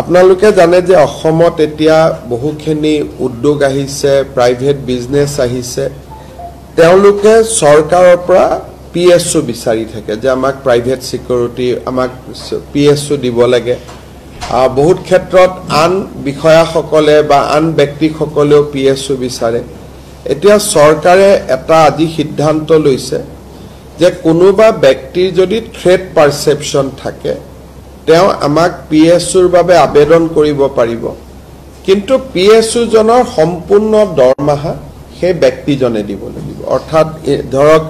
আপোনালোকে জানে যে অসমত এতিয়া বহুখিনি উদ্যোগ আহিছে, প্ৰাইভেট বিজনেছ আহিছে। তেওঁলোকে চৰকাৰৰ পৰা PSU বিচাৰি থাকে যে আমাক প্ৰাইভেট সিকিউৰিটি, আমাক PSU দিব লাগে। বহুত ক্ষেত্ৰত আন বিষয়াসকলে বা আন ব্যক্তিসকলেও PSU বিচাৰে। এতিয়া চৰকাৰে এটা আজি সিদ্ধান্ত লৈছে যে কোনোবা ব্যক্তিৰ যদি থ্ৰেট পাৰসেপশন থাকে তেওঁ আমাক PSUৰ বাবে আবেদন কৰিব পাৰিব, কিন্তু PSU জনৰ সম্পূৰ্ণ দৰমহা সেই ব্যক্তিজনে দিব লাগিব। অৰ্থাৎ ধৰক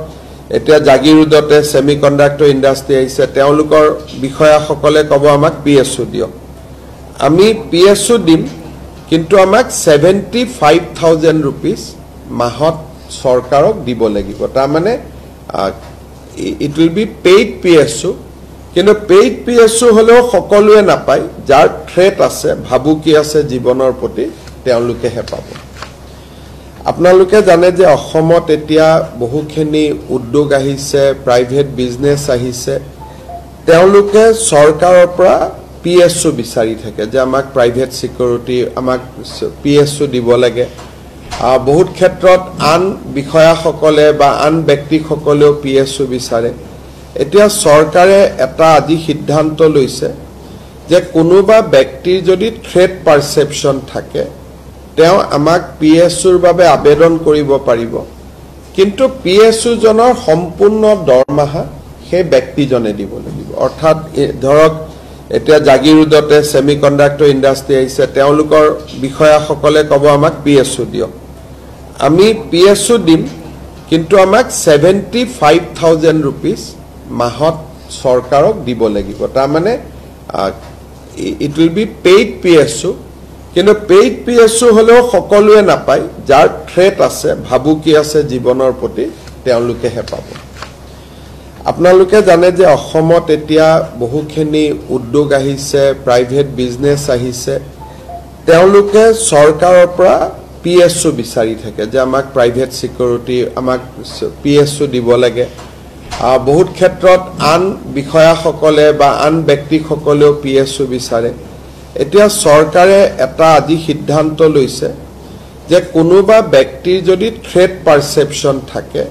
এতিয়া জাগিৰোডতে সেমিকন্ডাক্টৰ ইণ্ডাষ্ট্ৰি আহিছে, তেওঁলোকৰ বিষয়াসকলে ক'ব আমাক PSU দিয়ক, আমি PSU দিম, কিন্তু আমাক 75,000 rupees মাহত চৰকাৰক দিব লাগিব। তাৰমানে it will be paid PSU, কিন্তু পেইড PSU হলেও সকলোৱে নাপায়, যাৰ থ্ৰেট আছে, ভাবুকি আছে জীৱনৰ প্ৰতি, তেওঁলোকেহে পাব। আপোনালোকে জানে যে অসমত এতিয়া বহুখিনি উদ্যোগ আহিছে, প্ৰাইভেট বিজনেছ আহিছে। তেওঁলোকে চৰকাৰৰ পৰা PSU বিচাৰি থাকে যে আমাক প্ৰাইভেট সিকিউৰিটি, আমাক PSU দিব লাগে। বহুত ক্ষেত্ৰত আন বিষয়াসকলে বা আন ব্যক্তিসকলেও PSU বিচাৰে। এতিয়া চৰকাৰে এটা আজি সিদ্ধান্ত লৈছে যে কোনোবা ব্যক্তিৰ যদি থ্ৰেট পাৰসেপশন থাকে তেওঁ আমাক PSUৰ বাবে আবেদন কৰিব পাৰিব, কিন্তু PSU জনৰ সম্পূৰ্ণ দৰমহা সেই ব্যক্তিজনে দিব লাগিব। অৰ্থাৎ ধৰক এতিয়া জাগিৰোডতে সেমিকন্ডাক্টৰ ইণ্ডাষ্ট্ৰি আহিছে, তেওঁলোকৰ বিষয়াসকলে ক'ব আমাক PSU দিয়ক, আমি PSU দিম, কিন্তু আমাক 75,000 rupees মাহত চৰকাৰক দিব লাগিব। তাৰমানে it will be paid PSU, কিন্তু পেইড PSU হলেও সকলোৱে নাপায়, যাৰ থ্ৰেট আছে, ভাবুকি আছে জীৱনৰ প্ৰতি, তেওঁলোকেহে পাব। আপোনালোকে জানে যে অসমত এতিয়া বহুখিনি উদ্যোগ আহিছে, প্ৰাইভেট বিজনেছ আহিছে। তেওঁলোকে চৰকাৰৰ পৰা PSU বিচাৰি থাকে যে আমাক প্ৰাইভেট সিকিউৰিটি, আমাক PSU দিব লাগে। বহুত ক্ষেত্ৰত আন বিষয়াসকলে বা আন ব্যক্তিসকলেও PSU বিচাৰে। এতিয়া চৰকাৰে এটা আজি সিদ্ধান্ত লৈছে যে কোনোবা ব্যক্তিৰ যদি থ্ৰেট পাৰসেপশন থাকে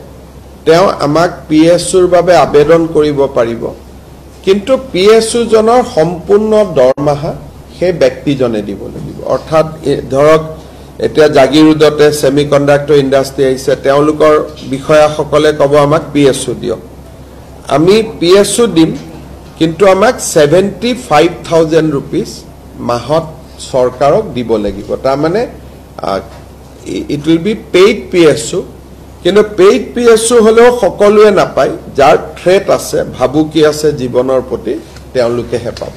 তেওঁ আমাক PSUৰ বাবে আবেদন কৰিব পাৰিব, কিন্তু PSU জনৰ সম্পূৰ্ণ দৰমহা সেই ব্যক্তিজনে দিব লাগিব। অৰ্থাৎ ধৰক এতিয়া জাগিৰোডতে সেমিকন্ডাক্টৰ ইণ্ডাষ্ট্ৰি আহিছে, তেওঁলোকৰ বিষয়াসকলে ক'ব আমাক PSU দিয়ক, আমি PSU দিম, কিন্তু আমাক 75,000 rupees মাহত চৰকাৰক দিব লাগিব। তাৰমানে it will be paid PSU, কিন্তু পেইড PSU হলেও সকলোৱে নাপায়, যাৰ থ্ৰেট আছে, ভাবুকি আছে জীৱনৰ প্ৰতি, তেওঁলোকেহে পাব।